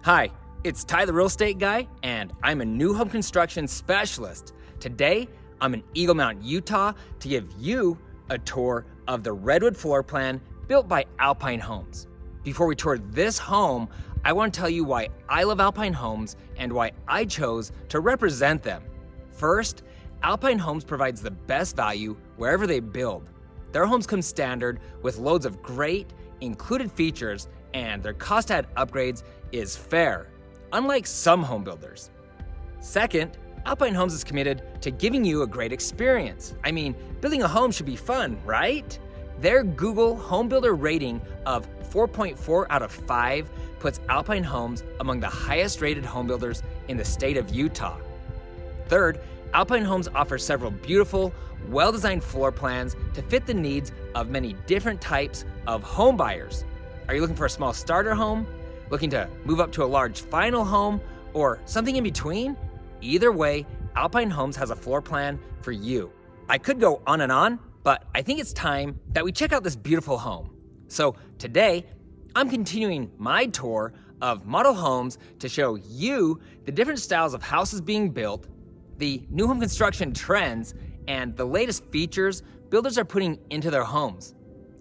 Hi, it's Ty the Real Estate Guy, and I'm a new home construction specialist. Today, I'm in Eagle Mountain, Utah to give you a tour of the Redwood floor plan built by Alpine Homes. Before we tour this home, I want to tell you why I love Alpine Homes and why I chose to represent them. First, Alpine Homes provides the best value wherever they build. Their homes come standard with loads of great included features, and their cost to add upgrades is fair, unlike some home builders. Second, Alpine Homes is committed to giving you a great experience. I mean, building a home should be fun, right? Their Google home builder rating of 4.4 out of 5 puts Alpine Homes among the highest rated home builders in the state of Utah. Third, Alpine Homes offers several beautiful, well-designed floor plans to fit the needs of many different types of home buyers. Are you looking for a small starter home? Looking to move up to a large final home? Or something in between? Either way, Alpine Homes has a floor plan for you. I could go on and on, but I think it's time that we check out this beautiful home. So today, I'm continuing my tour of model homes to show you the different styles of houses being built, the new home construction trends, and the latest features builders are putting into their homes.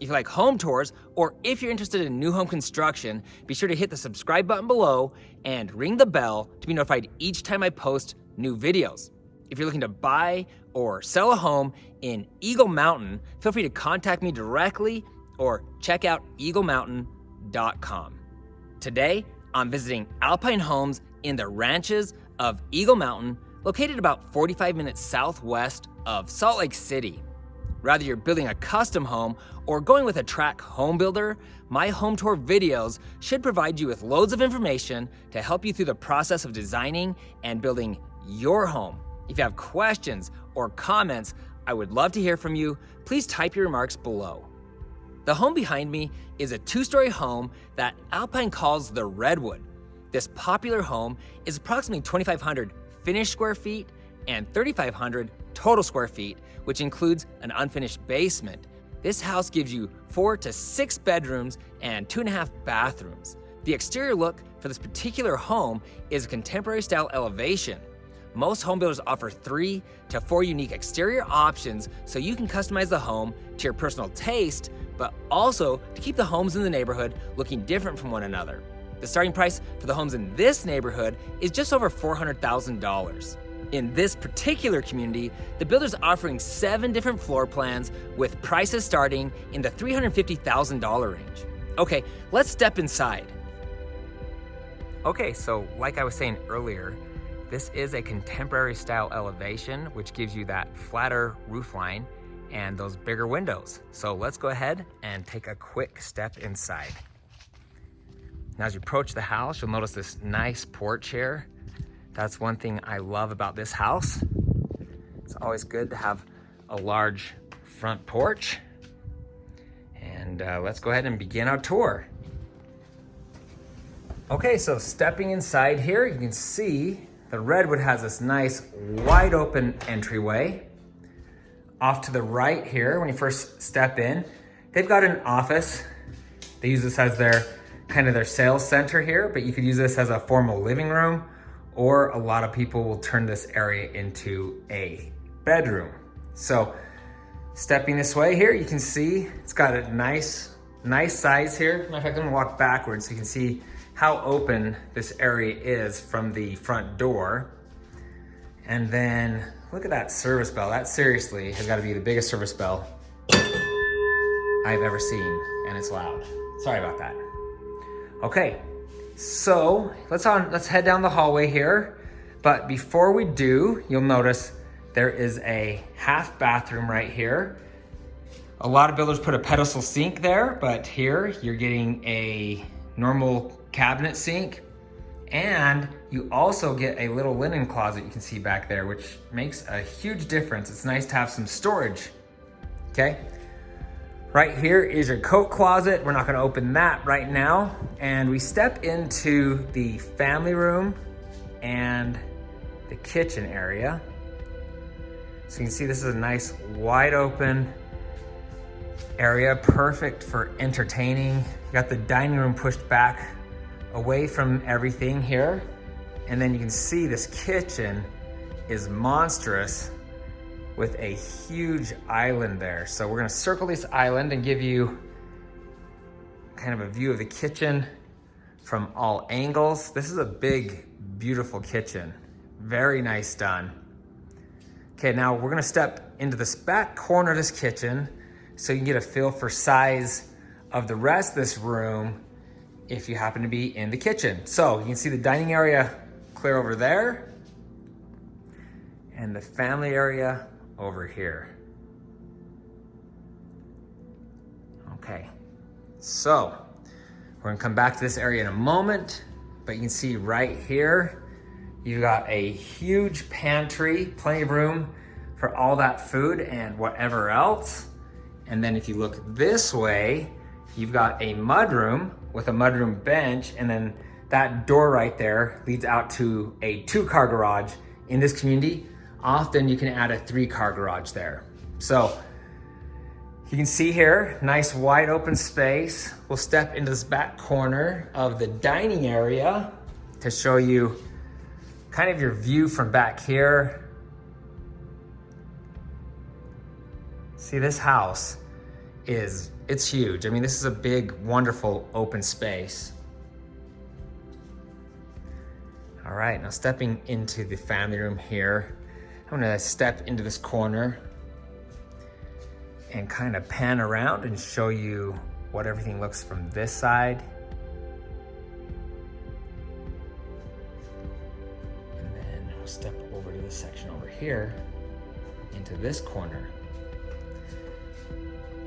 If you like home tours, or if you're interested in new home construction, be sure to hit the subscribe button below and ring the bell to be notified each time I post new videos. If you're looking to buy or sell a home in Eagle Mountain, feel free to contact me directly or check out eaglemountain.com. Today, I'm visiting Alpine Homes in the ranches of Eagle Mountain, located about 45 minutes southwest of Salt Lake City. Whether you're building a custom home or going with a track home builder, my home tour videos should provide you with loads of information to help you through the process of designing and building your home. If you have questions or comments, I would love to hear from you. Please type your remarks below. The home behind me is a 2-story home that Alpine calls the Redwood. This popular home is approximately 2,500 finished square feet and 3,500 total square feet, which includes an unfinished basement. This house gives you 4 to 6 bedrooms and 2.5 bathrooms. The exterior look for this particular home is a contemporary style elevation. Most home builders offer 3 to 4 unique exterior options so you can customize the home to your personal taste, but also to keep the homes in the neighborhood looking different from one another. The starting price for the homes in this neighborhood is just over $400,000. In this particular community, the builder's offering 7 different floor plans with prices starting in the $350,000 range. Okay, let's step inside. Okay, so like I was saying earlier, this is a contemporary style elevation, which gives you that flatter roof line and those bigger windows. So let's go ahead and take a quick step inside. Now, as you approach the house, you'll notice this nice porch here. That's one thing I love about this house. It's always good to have a large front porch. And let's go ahead and begin our tour. Okay, so stepping inside here, you can see the Redwood has this nice wide open entryway. Off to the right here, when you first step in, they've got an office. They use this as their kind of their sales center here, but you could use this as a formal living room, or a lot of people will turn this area into a bedroom. So stepping this way here, you can see it's got a nice size here. Matter of fact, I'm gonna walk backwards so you can see how open this area is from the front door. And then look at that service bell. That seriously has got to be the biggest service bell I've ever seen, and it's loud. Sorry about that. Okay, so let's head down the hallway here. But before we do, you'll notice there is a half bathroom right here. A lot of builders put a pedestal sink there, but here you're getting a normal cabinet sink. And you also get a little linen closet you can see back there, which makes a huge difference. It's nice to have some storage, okay? Right here is your coat closet. We're not gonna open that right now. And we step into the family room and the kitchen area. So you can see this is a nice wide open area, perfect for entertaining. You got the dining room pushed back away from everything here. And then you can see this kitchen is monstrous with a huge island there. So we're gonna circle this island and give you kind of a view of the kitchen from all angles. This is a big, beautiful kitchen. Very nice done. Okay, now we're gonna step into this back corner of this kitchen so you can get a feel for size of the rest of this room if you happen to be in the kitchen. So you can see the dining area clear over there and the family area over here. Okay, so we're gonna come back to this area in a moment, but you can see right here, you've got a huge pantry, plenty of room for all that food and whatever else. And then if you look this way, you've got a mudroom with a mudroom bench, and then that door right there leads out to a 2-car garage. In this community, often you can add a 3-car garage there. So you can see here, nice wide open space. We'll step into this back corner of the dining area to show you kind of your view from back here. See, this house it's huge. I mean, this is a big, wonderful open space. All right, now stepping into the family room here, I'm gonna step into this corner and kind of pan around and show you what everything looks from this side. And then I'll step over to this section over here into this corner.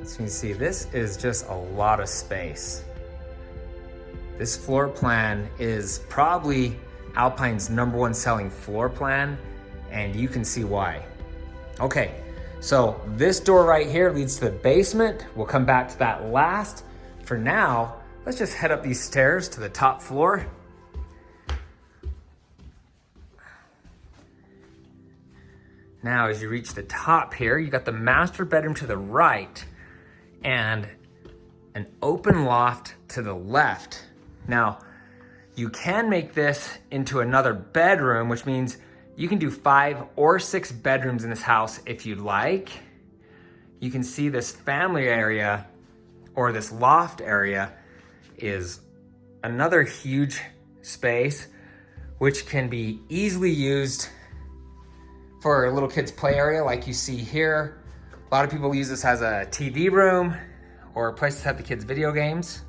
So you can see this is just a lot of space. This floor plan is probably Alpine's #1 selling floor plan, and you can see why. Okay, so this door right here leads to the basement. We'll come back to that last. For now, let's just head up these stairs to the top floor. Now, as you reach the top here, you got the master bedroom to the right and an open loft to the left. Now, you can make this into another bedroom, which means you can do 5 or 6 bedrooms in this house if you'd like. You can see this family area or this loft area is another huge space, which can be easily used for a little kid's play area like you see here. A lot of people use this as a TV room or a place to have the kids' video games.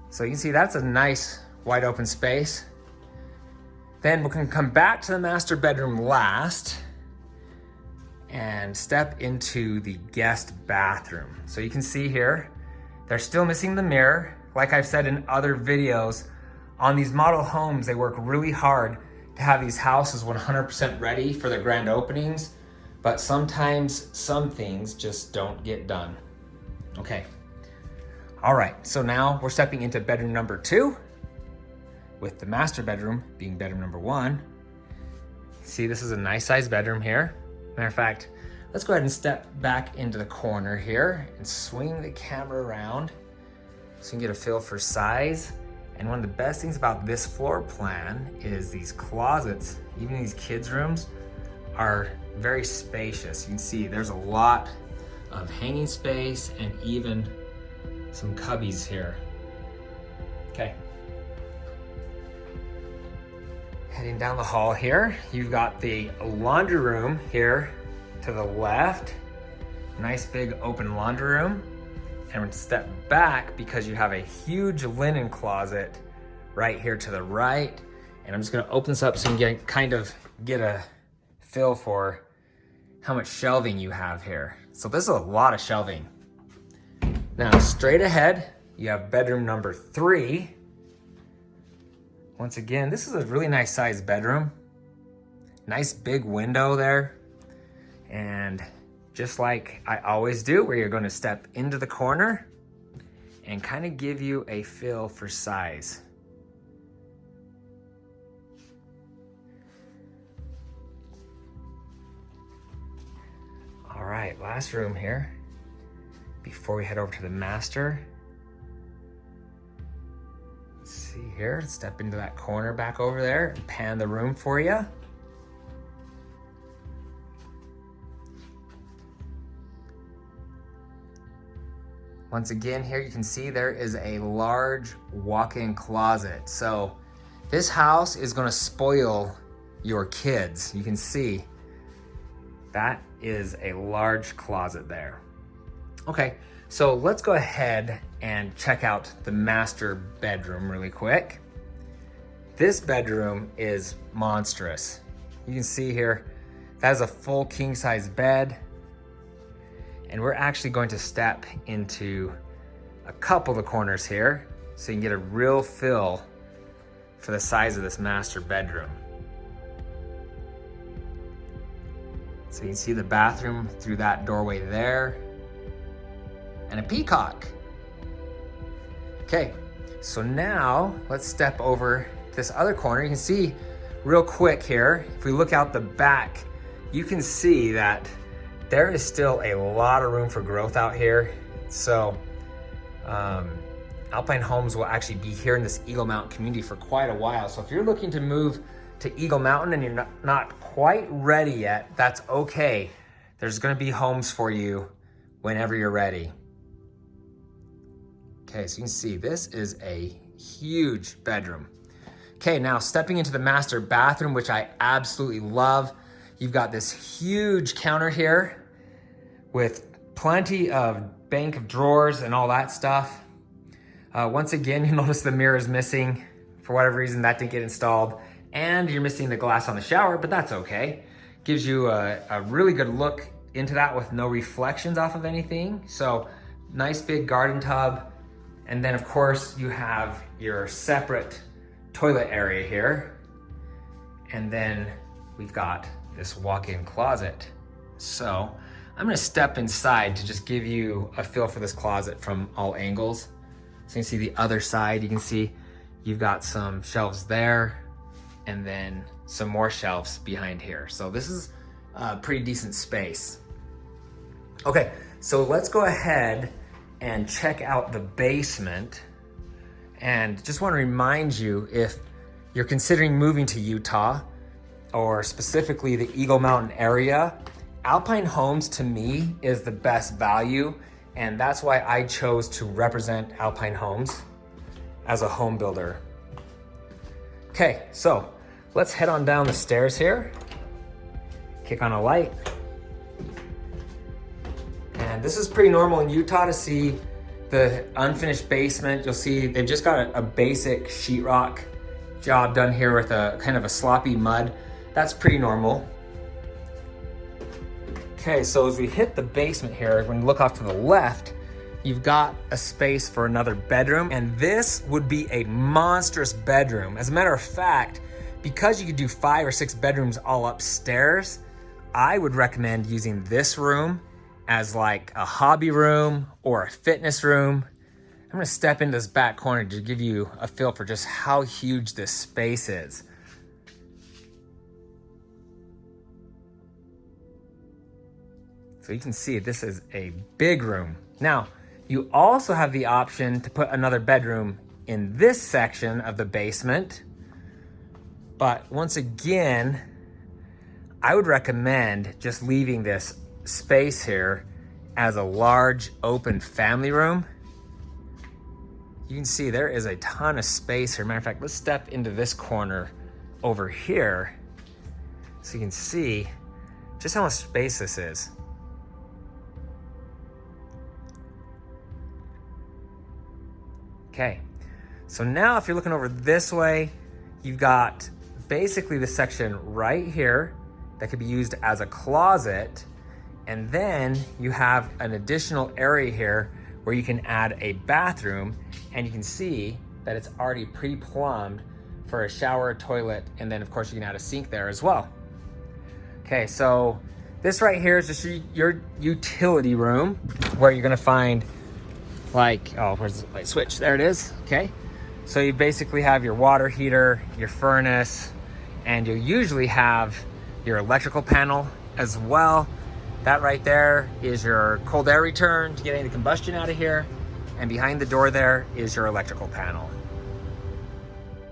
So you can see that's a nice wide open space. Then we can come back to the master bedroom last and step into the guest bathroom. So you can see here, they're still missing the mirror. Like I've said in other videos, on these model homes, they work really hard to have these houses 100% ready for their grand openings, but sometimes some things just don't get done. Okay. All right, so now we're stepping into bedroom number 2, with the master bedroom being bedroom number 1. See, this is a nice sized bedroom here. Matter of fact, let's go ahead and step back into the corner here and swing the camera around so you can get a feel for size. And one of the best things about this floor plan is these closets, even these kids' rooms, are very spacious. You can see there's a lot of hanging space and even some cubbies here. Okay. Heading down the hall here, you've got the laundry room here to the left. Nice big open laundry room. And we're gonna step back because you have a huge linen closet right here to the right. And I'm just gonna open this up so you can kind of get a feel for how much shelving you have here. So this is a lot of shelving. Now straight ahead, you have bedroom number 3. Once again, this is a really nice sized bedroom. Nice big window there. And just like I always do, where you're gonna step into the corner and kind of give you a feel for size. All right, last room here before we head over to the master. Let's see. See here, step into that corner back over there and pan the room for you. Once again, here you can see there is a large walk-in closet. So this house is gonna spoil your kids. You can see that is a large closet there. Okay, so let's go ahead and check out the master bedroom really quick. This bedroom is monstrous. You can see here, that is a full king-size bed. And we're actually going to step into a couple of the corners here so you can get a real feel for the size of this master bedroom. So you can see the bathroom through that doorway there, and a peacock. Okay, so now let's step over this other corner. You can see real quick here, if we look out the back, you can see that there is still a lot of room for growth out here. So Alpine Homes will actually be here in this Eagle Mountain community for quite a while. So if you're looking to move to Eagle Mountain and you're not quite ready yet, that's okay. There's gonna be homes for you whenever you're ready. Okay, so you can see this is a huge bedroom. Okay, now stepping into the master bathroom, which I absolutely love. You've got this huge counter here with plenty of bank of drawers and all that stuff. Once again, you notice the mirror is missing. For whatever reason, that didn't get installed. And you're missing the glass on the shower, but that's okay. Gives you a really good look into that with no reflections off of anything. So nice big garden tub. And then of course you have your separate toilet area here. And then we've got this walk-in closet. So I'm gonna step inside to just give you a feel for this closet from all angles. So you can see the other side, you can see you've got some shelves there and then some more shelves behind here. So this is a pretty decent space. Okay, so let's go ahead and check out the basement. And just wanna remind you, if you're considering moving to Utah, or specifically the Eagle Mountain area, Alpine Homes to me is the best value, and that's why I chose to represent Alpine Homes as a home builder. Okay, so let's head on down the stairs here, kick on a light. And this is pretty normal in Utah to see the unfinished basement. You'll see they've just got a basic sheetrock job done here with a kind of a sloppy mud. That's pretty normal. Okay, so as we hit the basement here, when you look off to the left, you've got a space for another bedroom, and this would be a monstrous bedroom. As a matter of fact, because you could do 5 or 6 bedrooms all upstairs, I would recommend using this room as like a hobby room or a fitness room. I'm gonna step into this back corner to give you a feel for just how huge this space is. So you can see this is a big room. Now, you also have the option to put another bedroom in this section of the basement. But once again, I would recommend just leaving this space here as a large open family room. You can see there is a ton of space here. Matter of fact, let's step into this corner over here so you can see just how much space this is. Okay, so now if you're looking over this way, you've got basically the section right here that could be used as a closet. And then you have an additional area here where you can add a bathroom, and you can see that it's already pre-plumbed for a shower, toilet, and then of course you can add a sink there as well. Okay, so this right here is just your utility room where you're gonna find like, oh, where's the light switch? There it is, okay. So you basically have your water heater, your furnace, and you'll usually have your electrical panel as well. That right there is your cold air return to get any combustion out of here. And behind the door there is your electrical panel.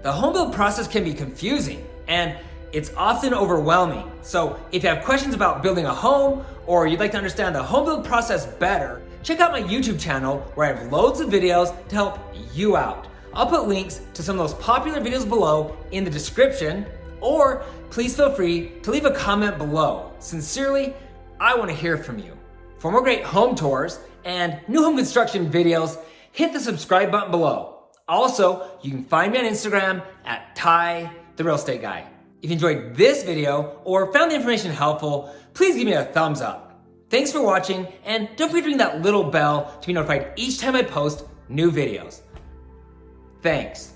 The home build process can be confusing and it's often overwhelming. So if you have questions about building a home or you'd like to understand the home build process better, check out my YouTube channel where I have loads of videos to help you out. I'll put links to some of those popular videos below in the description, or please feel free to leave a comment below. Sincerely, I want to hear from you. For more great home tours and new home construction videos, hit the subscribe button below. Also, you can find me on Instagram at Ty, the Real Estate Guy. If you enjoyed this video or found the information helpful, please give me a thumbs up. Thanks for watching, and don't forget to ring that little bell to be notified each time I post new videos. Thanks.